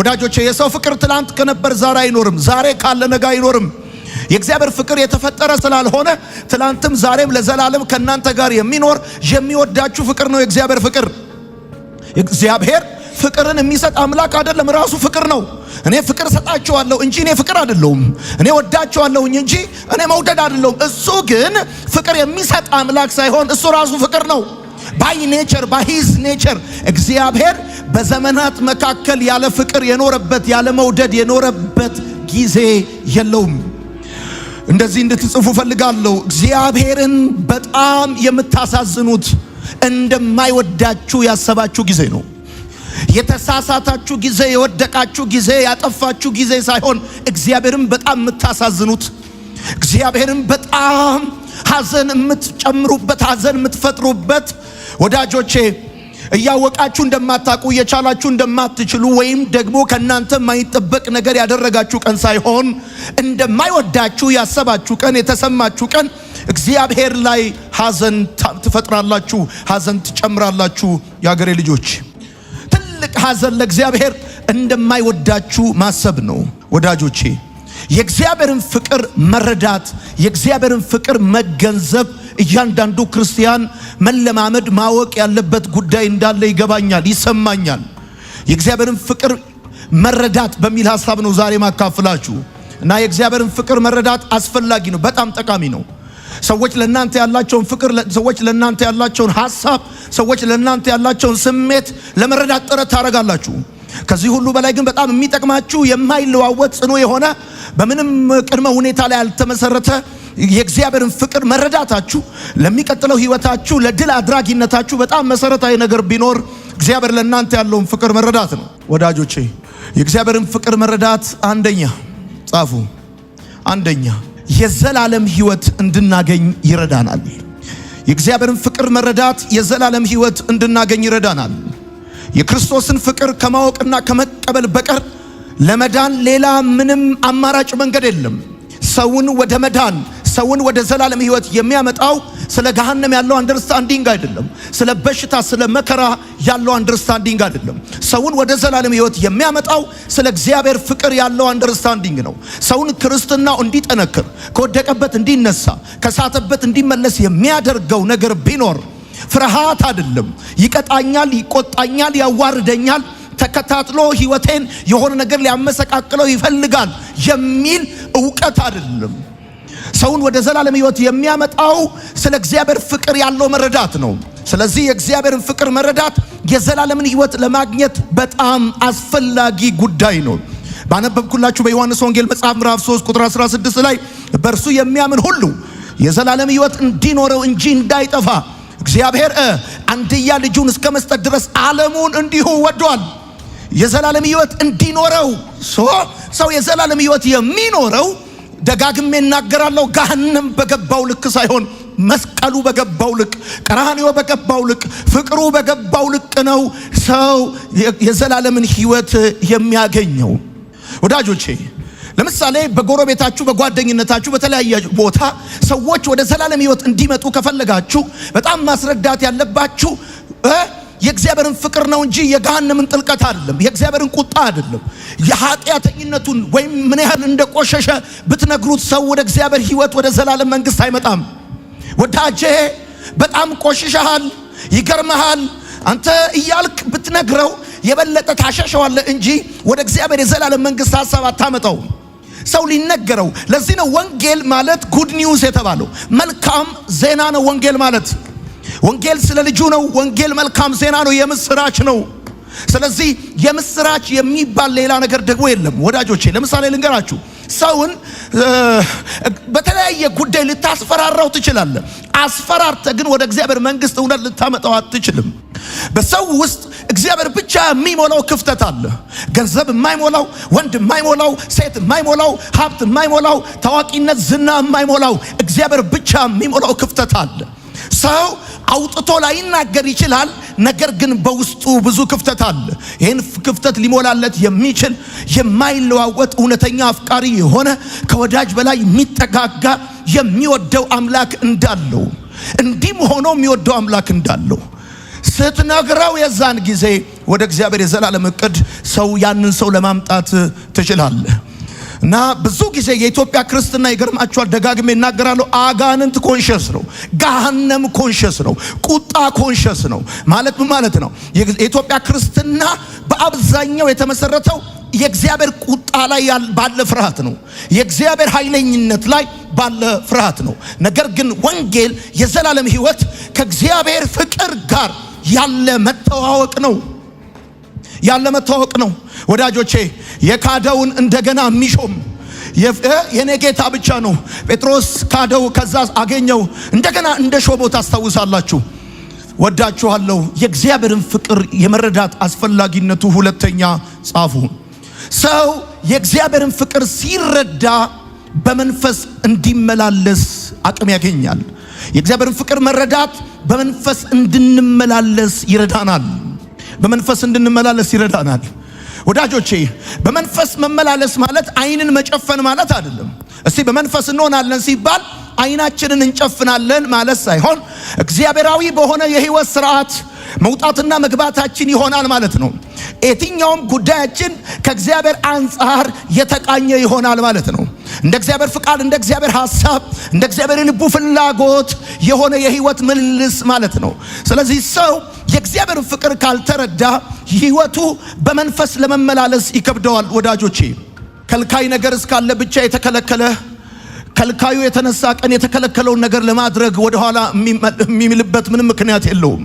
ወዳጆቼ የሰው ፍቅር ትላንት ከነበር ዛሬ አይኖርም፣ ዛሬ ካለ ነገ አይኖርም። የእግዚአብሔር ፍቅር የተፈጠረ ስላልሆነ ትላንትም ዛሬም ለዘላለም ከናንተ ጋር የሚኖር የሚወዳችሁ ፍቅር ነው የእግዚአብሔር ፍቅር። እግዚአብሔር ፍቅርን የሚሰጥ አምላክ አይደለም፣ ራሱ ፍቅር ነው። እኔ ፍቅር ሰጣቸዋለሁ እንጂ እኔ ፍቅር አይደለሁም። እኔ ወዳቸዋለሁኝ እንጂ እኔ መውደድ አይደለሁም። እሱ ግን ፍቅር የሚሰጥ አምላክ ሳይሆን እሱ ራሱ ፍቅር ነው። ባይ ኔቸር ባይ ሂዝ ኔቸር እግዚአብሔር በዘመናት መካከል ያለ ፍቅር የኖረበት ያለ መውደድ የኖረበት ጊዜ የለውም። እንደዚህ እንድትጽፉ ፈልጋለሁ። እግዚአብሔርን በጣም የምታሳዝኑት እንደማይወዳችሁ ያሰባችሁ ጊዜ ነው። የተሳሳታችሁ ጊዜ፣ የወደቃችሁ ጊዜ፣ ያጠፋችሁ ጊዜ ሳይሆን እግዚአብሔርን በጣም የምታሳዝኑት፣ እግዚአብሔርን በጣም ሐዘን የምትጨምሩበት፣ ሐዘን የምትፈጥሩበት ወዳጆቼ እያወቃችሁ እንደማታውቁ እየቻላችሁ እንደማትችሉ ወይም ደግሞ ከናንተ የማይጠበቅ ነገር ያደረጋችሁ ቀን ሳይሆን እንደማይወዳችሁ ያሰባችሁ ቀን፣ የተሰማችሁ ቀን እግዚአብሔር ላይ ሐዘን ትፈጥራላችሁ፣ ሐዘን ትጨምራላችሁ። የአገሬ ልጆች ትልቅ ሐዘን ለእግዚአብሔር እንደማይወዳችሁ ማሰብ ነው። ወዳጆቼ የእግዚአብሔርን ፍቅር መረዳት፣ የእግዚአብሔርን ፍቅር መገንዘብ እያንዳንዱ ክርስቲያን መለማመድ ማወቅ ያለበት ጉዳይ እንዳለ ይገባኛል፣ ይሰማኛል። የእግዚአብሔርን ፍቅር መረዳት በሚል ሐሳብ ነው ዛሬ ማካፈላችሁ እና የእግዚአብሔርን ፍቅር መረዳት አስፈላጊ ነው፣ በጣም ጠቃሚ ነው። ሰዎች ለእናንተ ያላቸውን ፍቅር፣ ሰዎች ለእናንተ ያላቸውን ሐሳብ፣ ሰዎች ለእናንተ ያላቸውን ስሜት ለመረዳት ጥረት ታደርጋላችሁ። ከዚህ ሁሉ በላይ ግን በጣም የሚጠቅማችሁ የማይለዋወጥ ጽኑ የሆነ በምንም ቅድመ ሁኔታ ላይ ያልተመሰረተ የእግዚአብሔርን ፍቅር መረዳታችሁ ለሚቀጥለው ህይወታችሁ ለድል አድራጊነታችሁ በጣም መሰረታዊ ነገር ቢኖር እግዚአብሔር ለእናንተ ያለውን ፍቅር መረዳት ነው። ወዳጆቼ የእግዚአብሔርን ፍቅር መረዳት አንደኛ ጻፉ፣ አንደኛ የዘላለም ህይወት እንድናገኝ ይረዳናል። የእግዚአብሔርን ፍቅር መረዳት የዘላለም ህይወት እንድናገኝ ይረዳናል። የክርስቶስን ፍቅር ከማወቅና ከመቀበል በቀር ለመዳን ሌላ ምንም አማራጭ መንገድ የለም። ሰውን ወደ መዳን፣ ሰውን ወደ ዘላለም ህይወት የሚያመጣው ስለ ገሃነም ያለው አንደርስታንዲንግ አይደለም። ስለ በሽታ፣ ስለ መከራ ያለው አንደርስታንዲንግ አይደለም። ሰውን ወደ ዘላለም ህይወት የሚያመጣው ስለ እግዚአብሔር ፍቅር ያለው አንደርስታንዲንግ ነው። ሰውን ክርስትናው እንዲጠነክር፣ ከወደቀበት እንዲነሳ፣ ከሳተበት እንዲመለስ የሚያደርገው ነገር ቢኖር ፍርሃት አይደለም። ይቀጣኛል፣ ይቆጣኛል፣ ያዋርደኛል፣ ተከታትሎ ህይወቴን የሆነ ነገር ሊያመሰቃቅለው ይፈልጋል የሚል ዕውቀት አይደለም። ሰውን ወደ ዘላለም ህይወት የሚያመጣው ስለ እግዚአብሔር ፍቅር ያለው መረዳት ነው። ስለዚህ የእግዚአብሔርን ፍቅር መረዳት የዘላለምን ህይወት ለማግኘት በጣም አስፈላጊ ጉዳይ ነው። ባነበብኩላችሁ በዮሐንስ ወንጌል መጽሐፍ ምዕራፍ 3 ቁጥር 16 ላይ በእርሱ የሚያምን ሁሉ የዘላለም ህይወት እንዲኖረው እንጂ እንዳይጠፋ እግዚአብሔር አንድያ ልጁን እስከ መስጠት ድረስ ዓለሙን እንዲሁ ወዷል። የዘላለም ህይወት እንዲኖረው ሰው የዘላለም ህይወት የሚኖረው ደጋግሜ እናገራለሁ፣ ገሃነም በገባው ልክ ሳይሆን መስቀሉ በገባው ልክ፣ ቀራንዮ በገባው ልክ፣ ፍቅሩ በገባው ልክ ነው ሰው የዘላለምን ህይወት የሚያገኘው። ወዳጆቼ ለምሳሌ በጎረቤታችሁ፣ በጓደኝነታችሁ፣ በተለያየ ቦታ ሰዎች ወደ ዘላለም ህይወት እንዲመጡ ከፈለጋችሁ በጣም ማስረዳት ያለባችሁ የእግዚአብሔርን ፍቅር ነው እንጂ የገሃነምን ጥልቀት አይደለም። የእግዚአብሔርን ቁጣ አይደለም። የኃጢአተኝነቱን ወይም ምን ያህል እንደቆሸሸ ብትነግሩት ሰው ወደ እግዚአብሔር ህይወት ወደ ዘላለም መንግስት አይመጣም። ወዳጄ በጣም ቆሽሸሃል፣ ይገርመሃል አንተ እያልክ ብትነግረው የበለጠ ታሸሸዋለህ እንጂ ወደ እግዚአብሔር የዘላለም መንግስት ሐሳብ አታመጣው። ሰው ሊነገረው። ለዚህ ነው ወንጌል ማለት ጉድ ኒውስ የተባለው። መልካም ዜና ነው ወንጌል ማለት። ወንጌል ስለ ልጁ ነው። ወንጌል መልካም ዜና ነው፣ የምስራች ነው። ስለዚህ የምስራች የሚባል ሌላ ነገር ደግሞ የለም ወዳጆቼ። ለምሳሌ ልንገራችሁ፣ ሰውን በተለያየ ጉዳይ ልታስፈራራው ትችላለህ። አስፈራርተ ግን ወደ እግዚአብሔር መንግስት እውነት ልታመጣው አትችልም። በሰው ውስጥ እግዚአብሔር ብቻ የሚሞላው ክፍተት አለ። ገንዘብ የማይሞላው፣ ወንድ የማይሞላው፣ ሴት የማይሞላው፣ ሀብት የማይሞላው፣ ታዋቂነት፣ ዝና የማይሞላው እግዚአብሔር ብቻ የሚሞላው ክፍተት አለ። ሰው አውጥቶ ላይናገር ይችላል፣ ነገር ግን በውስጡ ብዙ ክፍተት አለ። ይህን ክፍተት ሊሞላለት የሚችል የማይለዋወጥ እውነተኛ አፍቃሪ የሆነ ከወዳጅ በላይ የሚጠጋጋ የሚወደው አምላክ እንዳለው፣ እንዲህም ሆኖ የሚወደው አምላክ እንዳለው ስትነግረው የዛን ጊዜ ወደ እግዚአብሔር የዘላለም እቅድ ሰው ያንን ሰው ለማምጣት ትችላለህ። እና ብዙ ጊዜ የኢትዮጵያ ክርስትና ይገርማችኋል፣ ደጋግሜ እናገራለሁ፣ አጋንንት ኮንሸስ ነው፣ ገሃነም ኮንሸስ ነው፣ ቁጣ ኮንሸስ ነው። ማለት ምን ማለት ነው? የኢትዮጵያ ክርስትና በአብዛኛው የተመሰረተው የእግዚአብሔር ቁጣ ላይ ባለ ፍርሃት ነው። የእግዚአብሔር ኃይለኝነት ላይ ባለ ፍርሃት ነው። ነገር ግን ወንጌል የዘላለም ሕይወት ከእግዚአብሔር ፍቅር ጋር ያለ መተዋወቅ ነው። ወዳጆቼ የካደውን እንደገና የሚሾም የኔ ጌታ ብቻ ነው። ጴጥሮስ ካደው፣ ከዛ አገኘው፣ እንደገና እንደ ሾመው ታስታውሳላችሁ። ወዳችኋለሁ። የእግዚአብሔርን ፍቅር የመረዳት አስፈላጊነቱ ሁለተኛ ጻፉ። ሰው የእግዚአብሔርን ፍቅር ሲረዳ በመንፈስ እንዲመላለስ አቅም ያገኛል። የእግዚአብሔርን ፍቅር መረዳት በመንፈስ እንድንመላለስ ይረዳናል። ወዳጆቼ በመንፈስ መመላለስ ማለት አይንን መጨፈን ማለት አይደለም። እስቲ በመንፈስ እንሆናለን ሲባል አይናችንን እንጨፍናለን ማለት ሳይሆን እግዚአብሔራዊ በሆነ የሕይወት ስርዓት መውጣትና መግባታችን ይሆናል ማለት ነው። የትኛውም ጉዳያችን ከእግዚአብሔር አንጻር የተቃኘ ይሆናል ማለት ነው። እንደ እግዚአብሔር ፍቃድ፣ እንደ እግዚአብሔር ሐሳብ፣ እንደ እግዚአብሔር ልቡ ፍላጎት የሆነ የሕይወት ምልልስ ማለት ነው። ስለዚህ ሰው የእግዚአብሔር ፍቅር ካልተረዳ ሕይወቱ በመንፈስ ለመመላለስ ይከብደዋል። ወዳጆቼ ከልካይ ነገር እስካለ ብቻ የተከለከለ ከልካዩ የተነሳ ቀን የተከለከለውን ነገር ለማድረግ ወደኋላ የሚምልበት ምንም ምክንያት የለውም።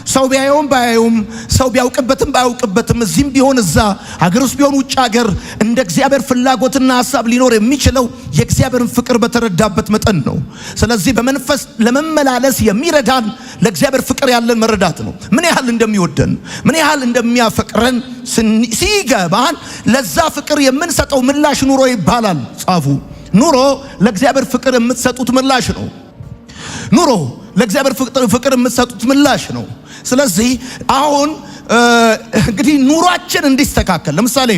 ሰው ቢያየውም ባያየውም፣ ሰው ቢያውቅበትም ባያውቅበትም፣ እዚህም ቢሆን እዛ ሀገር ውስጥ ቢሆን ውጭ ሀገር እንደ እግዚአብሔር ፍላጎትና ሐሳብ ሊኖር የሚችለው የእግዚአብሔርን ፍቅር በተረዳበት መጠን ነው። ስለዚህ በመንፈስ ለመመላለስ የሚረዳን ለእግዚአብሔር ፍቅር ያለን መረዳት ነው። ምን ያህል እንደሚወደን፣ ምን ያህል እንደሚያፈቅረን ሲገባን ለዛ ፍቅር የምንሰጠው ምላሽ ኑሮ ይባላል። ጻፉ። ኑሮ ለእግዚአብሔር ፍቅር የምትሰጡት ምላሽ ነው። ኑሮ ለእግዚአብሔር ፍቅር የምትሰጡት ምላሽ ነው። ስለዚህ አሁን እንግዲህ ኑሯችን እንዲስተካከል፣ ለምሳሌ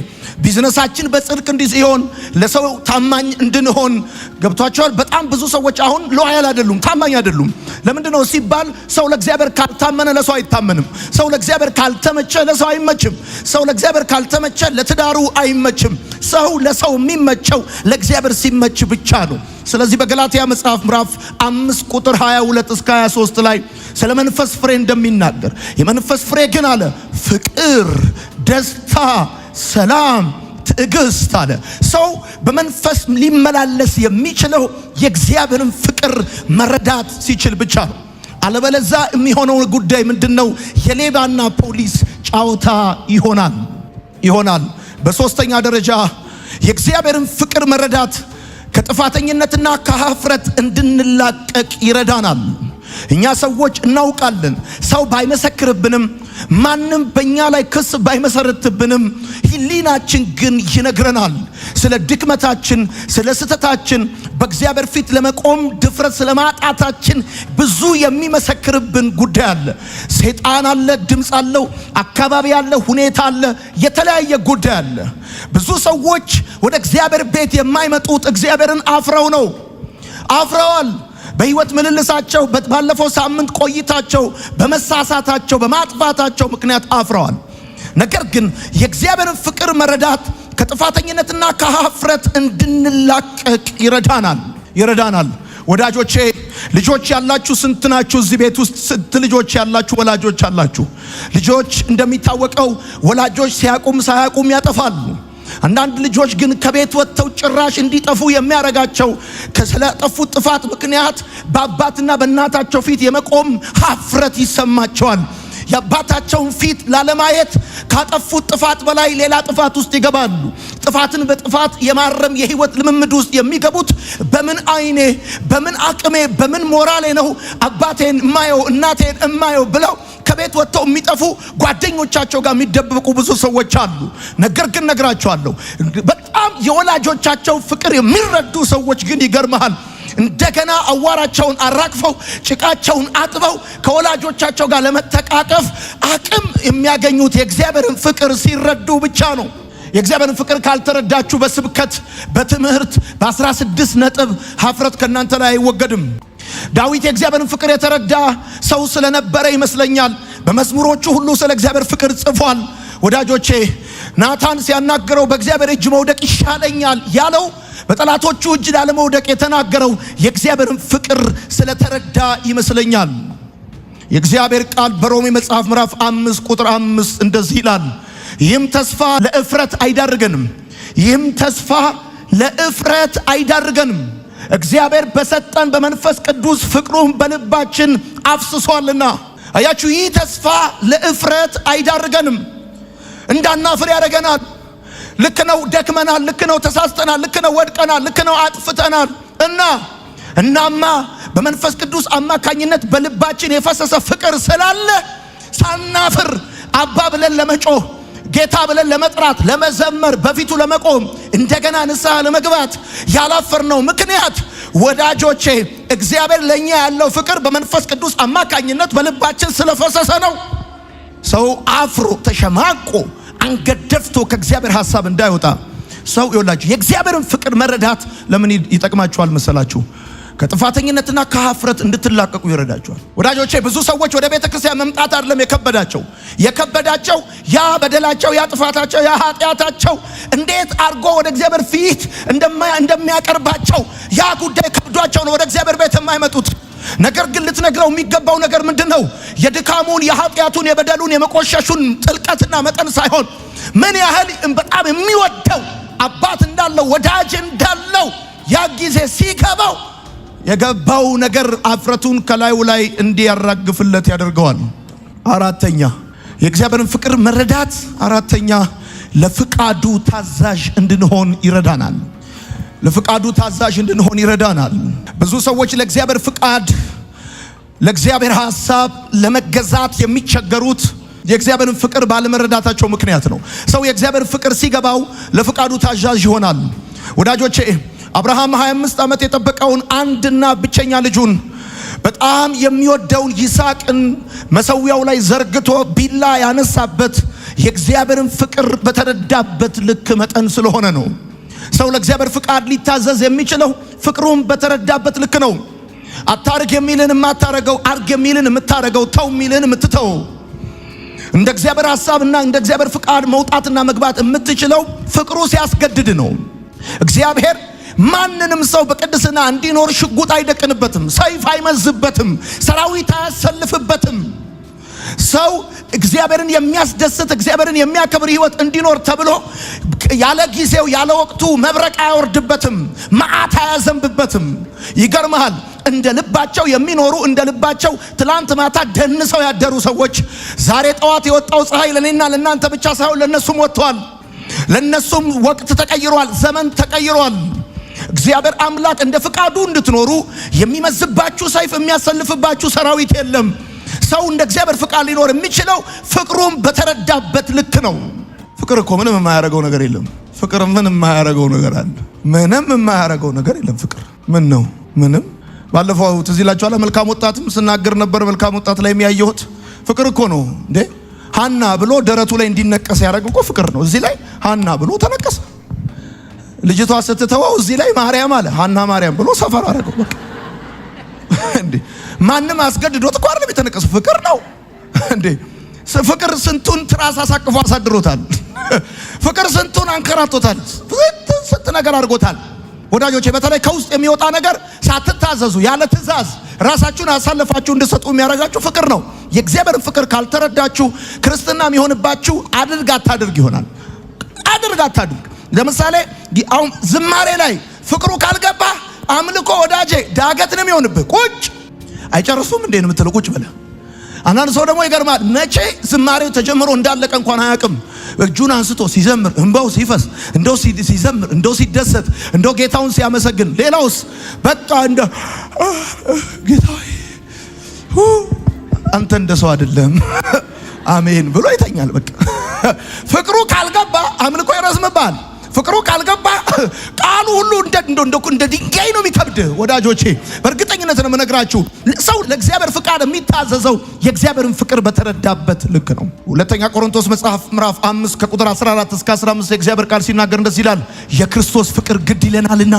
ቢዝነሳችን በጽድቅ እንዲሆን፣ ለሰው ታማኝ እንድንሆን ገብቷቸዋል። በጣም ብዙ ሰዎች አሁን ሎያል አይደሉም፣ ታማኝ አይደሉም። ለምንድነው ሲባል ሰው ለእግዚአብሔር ካልታመነ ለሰው አይታመንም። ሰው ለእግዚአብሔር ካልተመቸ ለሰው አይመችም። ሰው ለእግዚአብሔር ካልተመቸ ለትዳሩ አይመችም። ሰው ለሰው የሚመቸው ለእግዚአብሔር ሲመች ብቻ ነው። ስለዚህ በገላትያ መጽሐፍ ምዕራፍ 5 ቁጥር 22 እስከ 23 ላይ ስለ መንፈስ ፍሬ እንደሚናገር የመንፈስ ፍሬ ግን አለ ፍቅር፣ ደስታ፣ ሰላም፣ ትዕግስት አለ። ሰው በመንፈስ ሊመላለስ የሚችለው የእግዚአብሔርን ፍቅር መረዳት ሲችል ብቻ ነው። አለበለዛ የሚሆነው ጉዳይ ምንድነው? የሌባና ፖሊስ ጫወታ ይሆናል። በሶስተኛ ደረጃ የእግዚአብሔርን ፍቅር መረዳት ከጥፋተኝነትና ከኀፍረት እንድንላቀቅ ይረዳናል። እኛ ሰዎች እናውቃለን። ሰው ባይመሰክርብንም፣ ማንም በእኛ ላይ ክስ ባይመሰርትብንም፣ ሕሊናችን ግን ይነግረናል ስለ ድክመታችን፣ ስለ ስህተታችን፣ በእግዚአብሔር ፊት ለመቆም ድፍረት ስለማጣታችን ብዙ የሚመሰክርብን ጉዳይ አለ። ሰይጣን አለ፣ ድምፅ አለው፣ አካባቢ አለ፣ ሁኔታ አለ፣ የተለያየ ጉዳይ አለ። ብዙ ሰዎች ወደ እግዚአብሔር ቤት የማይመጡት እግዚአብሔርን አፍረዋል። በሕይወት ምልልሳቸው፣ ባለፈው ሳምንት ቆይታቸው፣ በመሳሳታቸው፣ በማጥፋታቸው ምክንያት አፍረዋል። ነገር ግን የእግዚአብሔርን ፍቅር መረዳት ከጥፋተኝነትና ከኀፍረት እንድንላቀቅ ይረዳናል። ወዳጆቼ ልጆች ያላችሁ ስንት ናችሁ? እዚህ ቤት ውስጥ ስንት ልጆች ያላችሁ ወላጆች አላችሁ? ልጆች እንደሚታወቀው ወላጆች ሲያቁም ሳያቁም ያጠፋሉ። አንዳንድ ልጆች ግን ከቤት ወጥተው ጭራሽ እንዲጠፉ የሚያረጋቸው ስለጠፉት ጥፋት ምክንያት በአባትና በእናታቸው ፊት የመቆም ኀፍረት ይሰማቸዋል። የአባታቸውን ፊት ላለማየት ካጠፉት ጥፋት በላይ ሌላ ጥፋት ውስጥ ይገባሉ። ጥፋትን በጥፋት የማረም የሕይወት ልምምድ ውስጥ የሚገቡት በምን አይኔ፣ በምን አቅሜ፣ በምን ሞራሌ ነው አባቴን እማየው እናቴን እማየው ብለው ከቤት ወጥተው የሚጠፉ ጓደኞቻቸው ጋር የሚደብቁ ብዙ ሰዎች አሉ። ነገር ግን ነግራቸዋለሁ፣ በጣም የወላጆቻቸው ፍቅር የሚረዱ ሰዎች ግን ይገርመሃል፣ እንደገና አዋራቸውን አራግፈው ጭቃቸውን አጥበው ከወላጆቻቸው ጋር ለመተቃቀፍ አቅም የሚያገኙት የእግዚአብሔርን ፍቅር ሲረዱ ብቻ ነው። የእግዚአብሔርን ፍቅር ካልተረዳችሁ በስብከት በትምህርት በ16 ነጥብ ኀፍረት ከእናንተ ላይ አይወገድም። ዳዊት የእግዚአብሔርን ፍቅር የተረዳ ሰው ስለነበረ ይመስለኛል በመዝሙሮቹ ሁሉ ስለ እግዚአብሔር ፍቅር ጽፏል። ወዳጆቼ ናታን ሲያናገረው በእግዚአብሔር እጅ መውደቅ ይሻለኛል ያለው በጠላቶቹ እጅ ላለመውደቅ የተናገረው የእግዚአብሔርን ፍቅር ስለተረዳ ይመስለኛል። የእግዚአብሔር ቃል በሮሜ መጽሐፍ ምዕራፍ 5 ቁጥር 5 እንደዚህ ይላል፣ ይህም ተስፋ ለእፍረት አይዳርገንም። ይህም ተስፋ ለእፍረት አይዳርገንም፣ እግዚአብሔር በሰጠን በመንፈስ ቅዱስ ፍቅሩን በልባችን አፍስሷልና። አያችሁ፣ ይህ ተስፋ ለእፍረት አይዳርገንም፣ እንዳናፍር ያደርገናል። ልክ ነው ደክመናል፣ ልክ ነው ተሳስተናል፣ ልክ ነው ወድቀናል፣ ልክ ነው አጥፍተናል። እናማ በመንፈስ ቅዱስ አማካኝነት በልባችን የፈሰሰ ፍቅር ስላለ ሳናፍር አባ ብለን ለመጮህ፣ ጌታ ብለን ለመጥራት፣ ለመዘመር፣ በፊቱ ለመቆም፣ እንደገና ንስሐ ለመግባት ያላፈርነው ምክንያት ወዳጆቼ እግዚአብሔር ለኛ ያለው ፍቅር በመንፈስ ቅዱስ አማካኝነት በልባችን ስለፈሰሰ ነው። ሰው አፍሮ ተሸማቆ አንገት ደፍቶ ከእግዚአብሔር ሐሳብ እንዳይወጣ ሰው ይወላችሁ የእግዚአብሔርን ፍቅር መረዳት ለምን ይጠቅማችኋል መሰላችሁ? ከጥፋተኝነትና ከሀፍረት እንድትላቀቁ ይረዳችኋል። ወዳጆቼ ብዙ ሰዎች ወደ ቤተ ክርስቲያን መምጣት አይደለም የከበዳቸው ያ በደላቸው፣ ያ ጥፋታቸው፣ ያ ኃጢአታቸው እንዴት አርጎ ወደ እግዚአብሔር ፊት እንደሚያቀርባቸው ያ ጉዳይ ከብዷቸው ነው ወደ እግዚአብሔር ቤት የማይመጡት። ነገር ግን ልትነግረው የሚገባው ነገር ምንድነው? የድካሙን፣ የኃጢአቱን፣ የበደሉን፣ የመቆሸሹን ጥልቀትና መጠን ሳይሆን ምን ያህል በጣም የሚወደው አባት እንዳለው ወዳጅ እንዳለው ያ ጊዜ ሲገባው የገባው ነገር አፍረቱን ከላዩ ላይ እንዲያራግፍለት ያደርገዋል። አራተኛ የእግዚአብሔርን ፍቅር መረዳት፣ አራተኛ ለፍቃዱ ታዛዥ እንድንሆን ይረዳናል። ለፍቃዱ ታዛዥ እንድንሆን ይረዳናል። ብዙ ሰዎች ለእግዚአብሔር ፍቃድ፣ ለእግዚአብሔር ሐሳብ ለመገዛት የሚቸገሩት የእግዚአብሔርን ፍቅር ባለመረዳታቸው ምክንያት ነው። ሰው የእግዚአብሔር ፍቅር ሲገባው ለፍቃዱ ታዛዥ ይሆናል። ወዳጆቼ አብርሃም 25 ዓመት የጠበቀውን አንድና ብቸኛ ልጁን በጣም የሚወደውን ይስሐቅን መሠዊያው ላይ ዘርግቶ ቢላ ያነሳበት የእግዚአብሔርን ፍቅር በተረዳበት ልክ መጠን ስለሆነ ነው። ሰው ለእግዚአብሔር ፍቃድ ሊታዘዝ የሚችለው ፍቅሩን በተረዳበት ልክ ነው። አታርግ የሚልን የማታረገው፣ አርግ የሚልን የምታረገው፣ ተው የሚልን የምትተው፣ እንደ እግዚአብሔር ሐሳብና እንደ እግዚአብሔር ፍቃድ መውጣትና መግባት የምትችለው ፍቅሩ ሲያስገድድ ነው። እግዚአብሔር ማንንም ሰው በቅድስና እንዲኖር ሽጉጥ አይደቅንበትም፣ ሰይፍ አይመዝበትም፣ ሰራዊት አያሰልፍበትም። ሰው እግዚአብሔርን የሚያስደስት እግዚአብሔርን የሚያከብር ሕይወት እንዲኖር ተብሎ ያለ ጊዜው ያለ ወቅቱ መብረቅ አያወርድበትም፣ መዓት አያዘንብበትም። ይገርምሃል፣ እንደ ልባቸው የሚኖሩ እንደ ልባቸው ትላንት ማታ ደንሰው ያደሩ ሰዎች ዛሬ ጠዋት የወጣው ፀሐይ ለኔና ለናንተ ብቻ ሳይሆን ለነሱም ወጥቷል። ለነሱም ወቅት ተቀይሯል፣ ዘመን ተቀይሯል። እግዚአብሔር አምላክ እንደ ፍቃዱ እንድትኖሩ የሚመዝባችሁ ሰይፍ የሚያሰልፍባችሁ ሰራዊት የለም። ሰው እንደ እግዚአብሔር ፍቃድ ሊኖር የሚችለው ፍቅሩን በተረዳበት ልክ ነው። ፍቅር እኮ ምንም የማያረገው ነገር የለም። ፍቅር ምንም የማያረገው ነገር አለ? ምንም የማያረገው ነገር የለም። ፍቅር ምን ነው? ምንም። ባለፈው ትዝ ይላችኋል፣ መልካም ወጣትም ስናገር ነበር። መልካም ወጣት ላይ የሚያየሁት ፍቅር እኮ ነው እንዴ። ሃና ብሎ ደረቱ ላይ እንዲነቀስ ያደረገው እኮ ፍቅር ነው። እዚህ ላይ ሃና ብሎ ተነቀሰ። ልጅቷ ስትተወው እዚህ ላይ ማርያም አለ፣ ሃና ማርያም ብሎ ሰፈር አደረገው። በቃ እንዴ ማንም አስገድዶት እኮ አይደለም የተነቀሰው፣ ፍቅር ነው እንዴ። ፍቅር ስንቱን ትራስ አሳቅፎ አሳድሮታል። ፍቅር ስንቱን አንከራቶታል፣ ስንት ነገር አድርጎታል። ወዳጆቼ በተለይ ከውስጥ የሚወጣ ነገር ሳትታዘዙ ያለ ትእዛዝ ራሳችሁን አሳልፋችሁ እንድትሰጡ የሚያደርጋችሁ ፍቅር ነው። የእግዚአብሔርን ፍቅር ካልተረዳችሁ ክርስትና የሚሆንባችሁ አድርግ አታድርግ ይሆናል። አድርግ አታድርግ። ለምሳሌ አሁን ዝማሬ ላይ ፍቅሩ ካልገባ አምልኮ ወዳጄ ዳገት ነው የሚሆንብህ። ቁጭ አይጨርሱም እንዴ ነው የምትለው? ቁጭ ብለህ። አንዳንድ ሰው ደግሞ ይገርማል፣ መቼ ዝማሬው ተጀምሮ እንዳለቀ እንኳን አያውቅም። እጁን አንስቶ ሲዘምር እንባው ሲፈስ፣ እንደው ሲዘምር፣ እንደው ሲደሰት፣ እንደው ጌታውን ሲያመሰግን፣ ሌላውስ በቃ እንደ ጌታዬ አንተ እንደ ሰው አይደለም አሜን ብሎ ይተኛል። በቃ ፍቅሩ ካልገባ አምልኮ ይረዝምባል። ፍቅሩ ካልገባ ቃሉ ሁሉ እንደ ድንጋይ ነው የሚከብድ። ወዳጆቼ በእርግጠኝነት ነው የምነግራችሁ፣ ሰው ለእግዚአብሔር ፍቃድ የሚታዘዘው የእግዚአብሔርን ፍቅር በተረዳበት ልክ ነው። ሁለተኛ ቆሮንቶስ መጽሐፍ ምዕራፍ 5 ከቁጥር 14 እስከ 15 የእግዚአብሔር ቃል ሲናገር እንደዚህ ይላል፣ የክርስቶስ ፍቅር ግድ ይለናልና።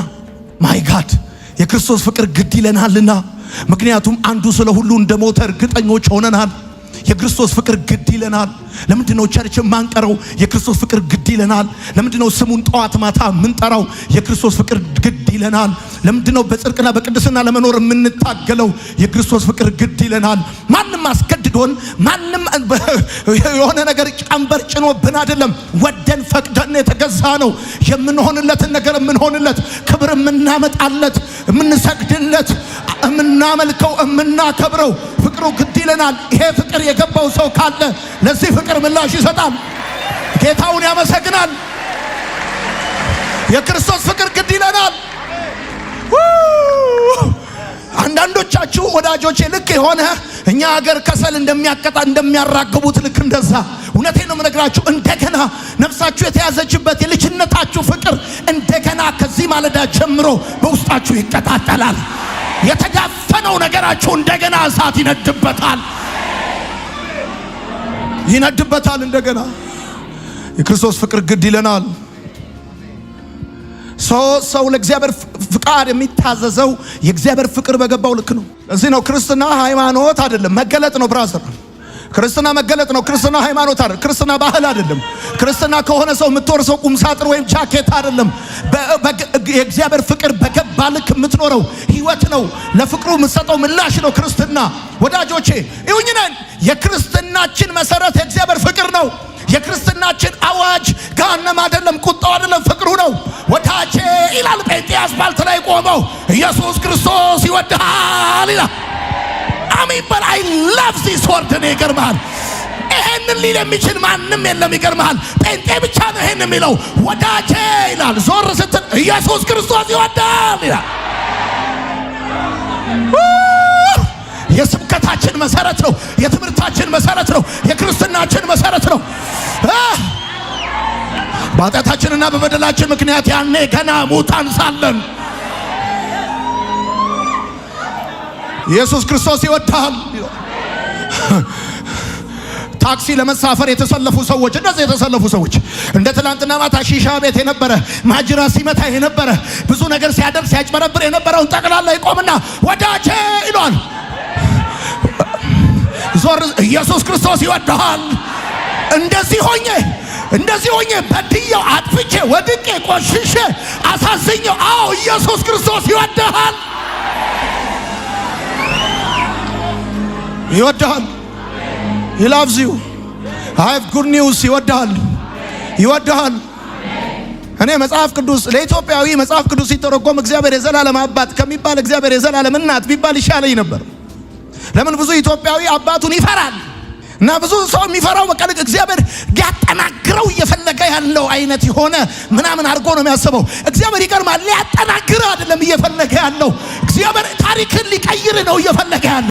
ማይ ጋድ፣ የክርስቶስ ፍቅር ግድ ይለናልና፣ ምክንያቱም አንዱ ስለ ሁሉ እንደሞተ እርግጠኞች ሆነናል። የክርስቶስ ፍቅር ግድ ይለናል። ለምንድነው ቸርች ማንቀረው? የክርስቶስ ፍቅር ግድ ይለናል። ለምንድነው ስሙን ጠዋት ማታ ምንጠራው? የክርስቶስ ፍቅር ግድ ይለናል። ለምንድነው በጽድቅና በቅድስና ለመኖር የምንታገለው? የክርስቶስ ፍቅር ግድ ይለናል። ማንም አስገድዶን ማንም የሆነ ነገር ቀንበር ጭኖብን አይደለም። ወደን ፈቅደን የተገዛ ነው። የምንሆንለትን ነገር የምንሆንለት፣ ክብር የምናመጣለት፣ የምንሰግድለት፣ የምናመልከው፣ የምናከብረው ፍቅሩ ግድ ይለናል። ይሄ ፍቅር የገባው ሰው ካለ ለዚህ ፍቅር ምላሽ ይሰጣል። ጌታውን ያመሰግናል። የክርስቶስ ፍቅር ግድ ይለናል። አንዳንዶቻችሁ ወዳጆቼ ልክ የሆነ እኛ ሀገር ከሰል እንደሚያራግቡት ልክ እንደዛ እውነቴን ነው የምነግራችሁ። እንደገና ነፍሳችሁ የተያዘችበት የልጅነታችሁ ፍቅር እንደገና ከዚህ ማለዳ ጀምሮ በውስጣችሁ ይቀጣጠላል። የተጋፈነው ነገራችሁ እንደገና እሳት ይነድበታል እንደገና። የክርስቶስ ፍቅር ግድ ይለናል። ሰው ለእግዚአብሔር ፍቃድ የሚታዘዘው የእግዚአብሔር ፍቅር በገባው ልክ ነው። እዚህ ነው ክርስትና ሃይማኖት አይደለም፣ መገለጥ ነው። ብራዘር ክርስትና መገለጥ ነው። ክርስትና ሃይማኖት አይደለም። ክርስትና ባህል አይደለም። ክርስትና ከሆነ ሰው የምትወርሰው ቁም ሳጥን ወይም ጃኬት አይደለም። የእግዚአብሔር ፍቅር በገባ ልክ የምትኖረው ህይወት ነው። ለፍቅሩ የምትሰጠው ምላሽ ነው ክርስትና። ወዳጆቼ ይሁንነን። የክርስትናችን መሰረት የእግዚአብሔር ፍቅር ነው። የክርስትናችን አዋጅ ገሃነም አይደለም፣ ቁጣው አይደለም፣ ፍቅሩ ነው። ወዳጄ ይላል ጴንጤ አስፋልት ላይ ቆመው ኢየሱስ ክርስቶስ ይወድሃል ይላል። አሜን በል። አይ ላቭ ዚስ ወርድ ነው። ይገርምሃል፣ ይሄንን ሊል የሚችል ማንም የለም። ይገርምሃል፣ ጴንጤ ብቻ ነው ይሄን የሚለው። ወዳጄ ይላል። ዞር ስትል ኢየሱስ ክርስቶስ ይወድሃል ይላል። የስብከታችን መሰረት ነው። የትምህርታችን መሰረት ነው። የክርስትናችን መሰረት ነው። በኃጢአታችንና በበደላችን ምክንያት ያኔ ገና ሙታን ሳለን ኢየሱስ ክርስቶስ ይወድሃል። ታክሲ ለመሳፈር የተሰለፉ ሰዎች፣ እንደዚህ የተሰለፉ ሰዎች እንደ ትላንትና ማታ ሺሻ ቤት የነበረ ማጅራ ሲመታ የነበረ ብዙ ነገር ሲያደርግ ሲያጭበረብር የነበረውን ጠቅላላ ይቆምና ወዳጄ ይሏል። ዞር ኢየሱስ ክርስቶስ ይወድሃል። እንደዚህ ሆኜ በድዬው አጥፍቼ ወድቄ ቆሽሼ አሳዝኜው፣ አዎ ኢየሱስ ክርስቶስ ይወድሃል። He loves you. I have good news. ይወድሃል። እኔ መጽሐፍ ቅዱስ ለኢትዮጵያዊ መጽሐፍ ቅዱስ ሲተረጎም እግዚአብሔር የዘላለም አባት ከሚባል እግዚአብሔር የዘላለም እናት ቢባል ይሻለኝ ነበር። ለምን ብዙ ኢትዮጵያዊ አባቱን ይፈራል። እና ብዙ ሰው የሚፈራው በቃ እግዚአብሔር ሊያጠናግረው እየፈለገ ያለው አይነት የሆነ ምናምን አድርጎ ነው የሚያስበው። እግዚአብሔር ይገርማል፣ ሊያጠናግር አይደለም እየፈለገ ያለው። እግዚአብሔር ታሪክን ሊቀይር ነው እየፈለገ ያለው።